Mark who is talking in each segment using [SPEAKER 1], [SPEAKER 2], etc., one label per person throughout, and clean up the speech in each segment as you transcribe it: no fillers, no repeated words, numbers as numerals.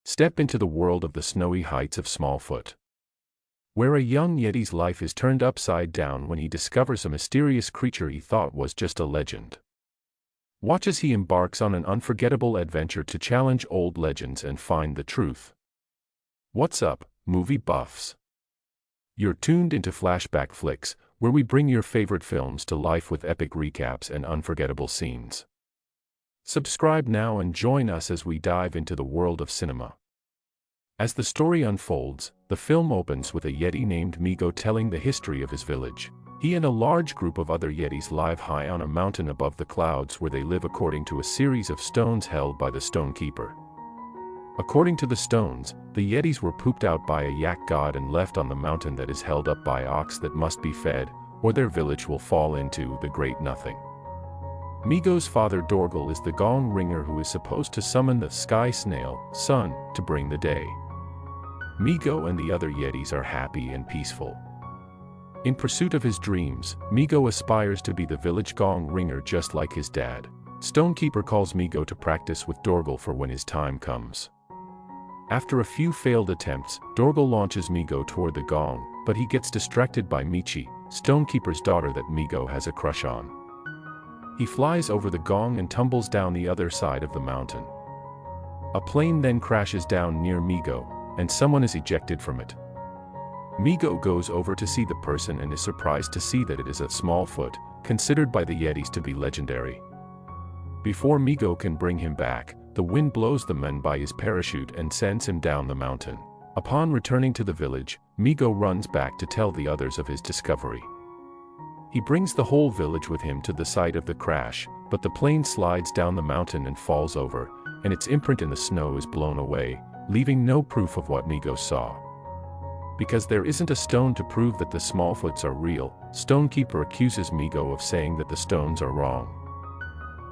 [SPEAKER 1] Step into the world of the snowy heights of Smallfoot, where a young Yeti's life is turned upside down when he discovers a mysterious creature he thought was just a legend. Watch as he embarks on an unforgettable adventure to challenge old legends and find the truth. What's up, movie buffs? You're tuned into Flashback Flicks, where we bring your favorite films to life with epic recaps and unforgettable scenes. Subscribe now and join us as we dive into the world of cinema. As the story unfolds, the film opens with a Yeti named Migo telling the history of his village. He and a large group of other Yetis live high on a mountain above the clouds where they live according to a series of stones held by the Stone Keeper. According to the stones, the Yetis were pooped out by a yak god and left on the mountain that is held up by ox that must be fed, or their village will fall into the great nothing. Migo's father Dorgal is the gong ringer who is supposed to summon the sky snail, sun, to bring the day. Migo and the other Yetis are happy and peaceful. In pursuit of his dreams, Migo aspires to be the village gong ringer just like his dad. Stonekeeper calls Migo to practice with Dorgal for when his time comes. After a few failed attempts, Dorgal launches Migo toward the gong, but he gets distracted by Michi, Stonekeeper's daughter that Migo has a crush on. He flies over the gong and tumbles down the other side of the mountain. A plane then crashes down near Migo, and someone is ejected from it. Migo goes over to see the person and is surprised to see that it is a Smallfoot, considered by the Yetis to be legendary. Before Migo can bring him back, the wind blows the man by his parachute and sends him down the mountain. Upon returning to the village, Migo runs back to tell the others of his discovery. He brings the whole village with him to the site of the crash, but the plane slides down the mountain and falls over, and its imprint in the snow is blown away, leaving no proof of what Migo saw. Because there isn't a stone to prove that the Smallfoots are real, Stonekeeper accuses Migo of saying that the stones are wrong.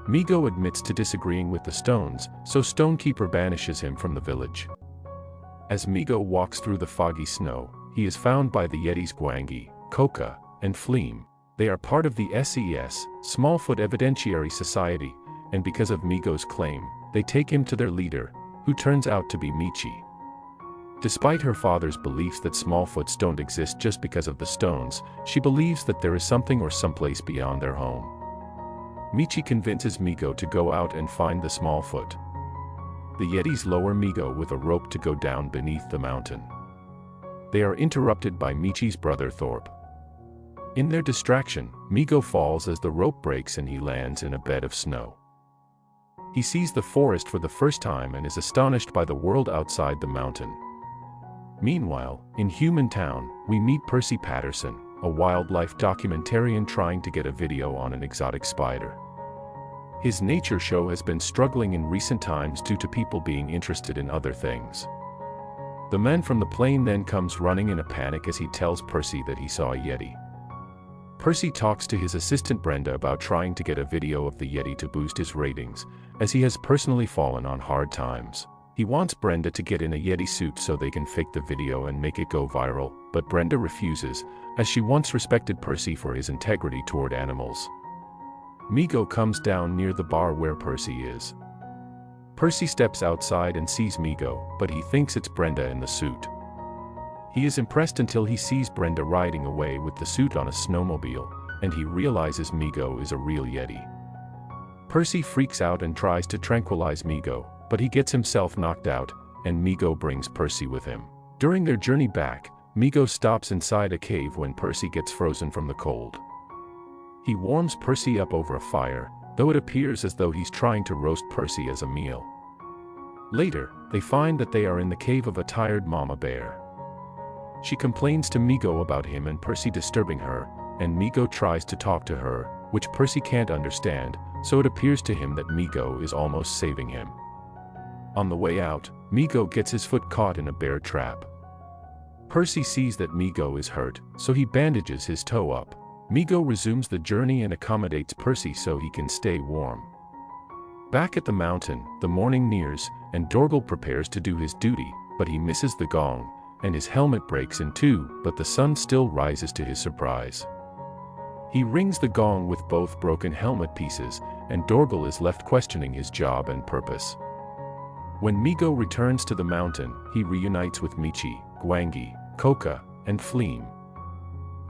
[SPEAKER 1] Migo admits to disagreeing with the stones, so Stonekeeper banishes him from the village. As Migo walks through the foggy snow, he is found by the Yetis Gwangi, Koka, and Fleem. They are part of the SES, Smallfoot Evidentiary Society, and because of Migo's claim, they take him to their leader, who turns out to be Michi. Despite her father's beliefs that Smallfoots don't exist just because of the stones, she believes that there is something or someplace beyond their home. Michi convinces Migo to go out and find the Smallfoot. The Yetis lower Migo with a rope to go down beneath the mountain. They are interrupted by Michi's brother Thorpe. In their distraction, Migo falls as the rope breaks and he lands in a bed of snow. He sees the forest for the first time and is astonished by the world outside the mountain. Meanwhile, in Human Town, we meet Percy Patterson, a wildlife documentarian trying to get a video on an exotic spider. His nature show has been struggling in recent times due to people being interested in other things. The man from the plane then comes running in a panic as he tells Percy that he saw a Yeti. Percy talks to his assistant Brenda about trying to get a video of the Yeti to boost his ratings, as he has personally fallen on hard times. He wants Brenda to get in a Yeti suit so they can fake the video and make it go viral, but Brenda refuses, as she once respected Percy for his integrity toward animals. Migo comes down near the bar where Percy is. Percy steps outside and sees Migo, but he thinks it's Brenda in the suit. He is impressed until he sees Brenda riding away with the suit on a snowmobile, and he realizes Migo is a real Yeti. Percy freaks out and tries to tranquilize Migo, but he gets himself knocked out, and Migo brings Percy with him. During their journey back, Migo stops inside a cave when Percy gets frozen from the cold. He warms Percy up over a fire, though it appears as though he's trying to roast Percy as a meal. Later, they find that they are in the cave of a tired mama bear. She complains to Migo about him and Percy disturbing her, and Migo tries to talk to her, which Percy can't understand, so it appears to him that Migo is almost saving him. On the way out, Migo gets his foot caught in a bear trap. Percy sees that Migo is hurt, so he bandages his toe up. Migo resumes the journey and accommodates Percy so he can stay warm. Back at the mountain, the morning nears, and Dorgal prepares to do his duty, but he misses the gong, and his helmet breaks in two, but the sun still rises to his surprise. He rings the gong with both broken helmet pieces, and Dorgal is left questioning his job and purpose. When Migo returns to the mountain, he reunites with Michi, Gwangi, Koka, and Fleem.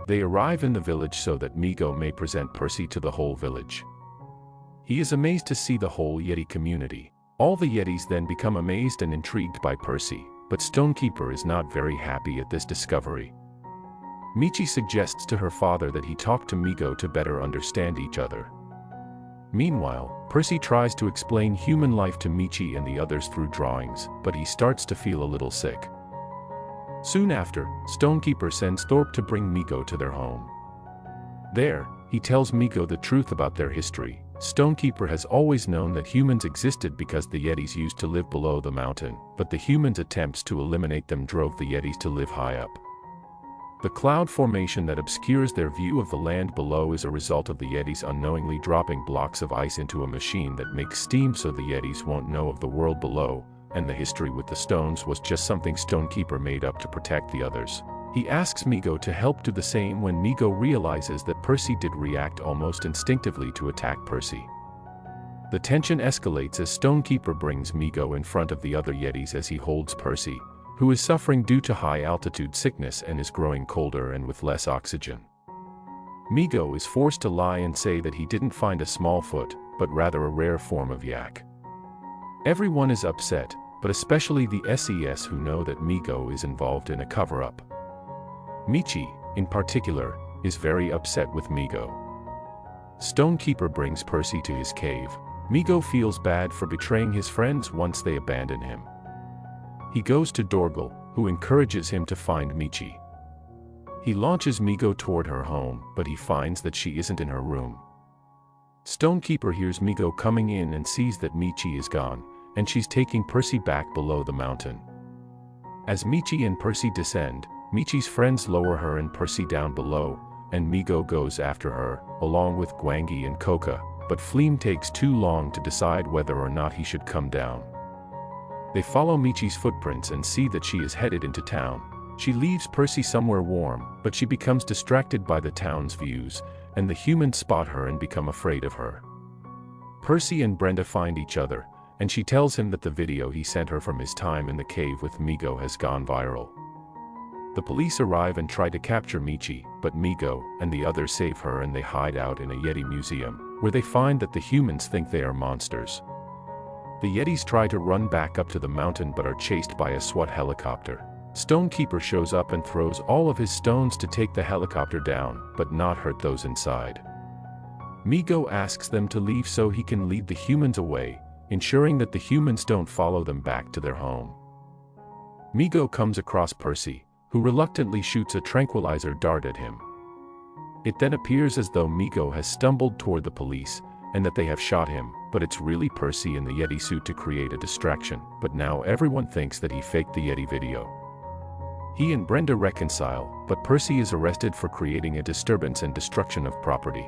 [SPEAKER 1] They arrive in the village so that Migo may present Percy to the whole village. He is amazed to see the whole Yeti community. All the Yetis then become amazed and intrigued by Percy, but Stonekeeper is not very happy at this discovery. Michi suggests to her father that he talk to Migo to better understand each other. Meanwhile, Percy tries to explain human life to Michi and the others through drawings, but he starts to feel a little sick. Soon after, Stonekeeper sends Thorpe to bring Migo to their home. There, he tells Migo the truth about their history. Stonekeeper has always known that humans existed because the Yetis used to live below the mountain, but the humans' attempts to eliminate them drove the Yetis to live high up. The cloud formation that obscures their view of the land below is a result of the Yetis unknowingly dropping blocks of ice into a machine that makes steam so the Yetis won't know of the world below, and the history with the stones was just something Stonekeeper made up to protect the others. He asks Migo to help do the same when Migo realizes that Percy did react almost instinctively to attack Percy. The tension escalates as Stonekeeper brings Migo in front of the other Yetis as he holds Percy, who is suffering due to high-altitude sickness and is growing colder and with less oxygen. Migo is forced to lie and say that he didn't find a small foot, but rather a rare form of yak. Everyone is upset, but especially the SES who know that Migo is involved in a cover-up. Michi, in particular, is very upset with Migo. Stonekeeper brings Percy to his cave. Migo feels bad for betraying his friends once they abandon him. He goes to Dorgal, who encourages him to find Michi. He launches Migo toward her home, but he finds that she isn't in her room. Stonekeeper hears Migo coming in and sees that Michi is gone, and she's taking Percy back below the mountain. As Michi and Percy descend, Michi's friends lower her and Percy down below, and Migo goes after her, along with Gwangi and Koka, but Fleem takes too long to decide whether or not he should come down. They follow Michi's footprints and see that she is headed into town. She leaves Percy somewhere warm, but she becomes distracted by the town's views, and the humans spot her and become afraid of her. Percy and Brenda find each other, and she tells him that the video he sent her from his time in the cave with Migo has gone viral. The police arrive and try to capture Michi, but Migo and the others save her and they hide out in a Yeti museum, where they find that the humans think they are monsters. The Yetis try to run back up to the mountain but are chased by a SWAT helicopter. Stonekeeper shows up and throws all of his stones to take the helicopter down, but not hurt those inside. Migo asks them to leave so he can lead the humans away, ensuring that the humans don't follow them back to their home. Migo comes across Percy, who reluctantly shoots a tranquilizer dart at him. It then appears as though Migo has stumbled toward the police, and that they have shot him, but it's really Percy in the Yeti suit to create a distraction, but now everyone thinks that he faked the Yeti video. He and Brenda reconcile, but Percy is arrested for creating a disturbance and destruction of property.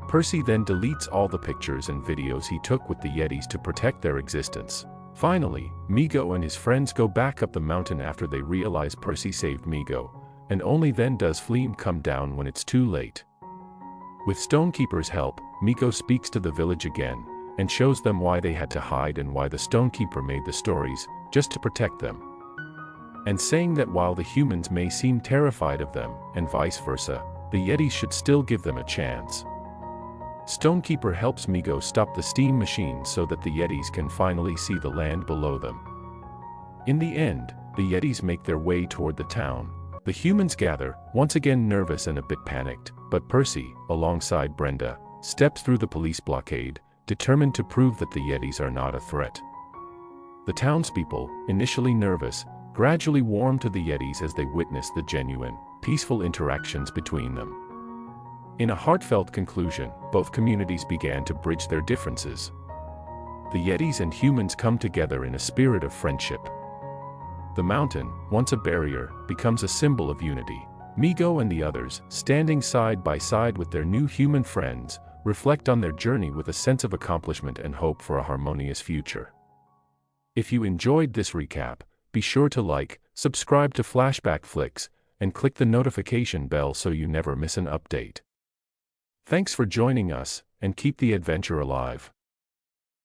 [SPEAKER 1] Percy then deletes all the pictures and videos he took with the Yetis to protect their existence. Finally, Migo and his friends go back up the mountain after they realize Percy saved Migo, and only then does Fleem come down when it's too late. With Stonekeeper's help, Migo speaks to the village again, and shows them why they had to hide and why the Stonekeeper made the stories, just to protect them. And saying that while the humans may seem terrified of them, and vice versa, the Yetis should still give them a chance. Stonekeeper helps Migo stop the steam machine so that the Yetis can finally see the land below them. In the end, the Yetis make their way toward the town. The humans gather, once again nervous and a bit panicked, but Percy, alongside Brenda, steps through the police blockade, determined to prove that the Yetis are not a threat. The townspeople, initially nervous, gradually warm to the Yetis as they witness the genuine, peaceful interactions between them. In a heartfelt conclusion, both communities began to bridge their differences. The Yetis and humans come together in a spirit of friendship. The mountain, once a barrier, becomes a symbol of unity. Migo and the others, standing side by side with their new human friends, reflect on their journey with a sense of accomplishment and hope for a harmonious future. If you enjoyed this recap, be sure to like, subscribe to Flashback Flicks, and click the notification bell so you never miss an update. Thanks for joining us, and keep the adventure alive.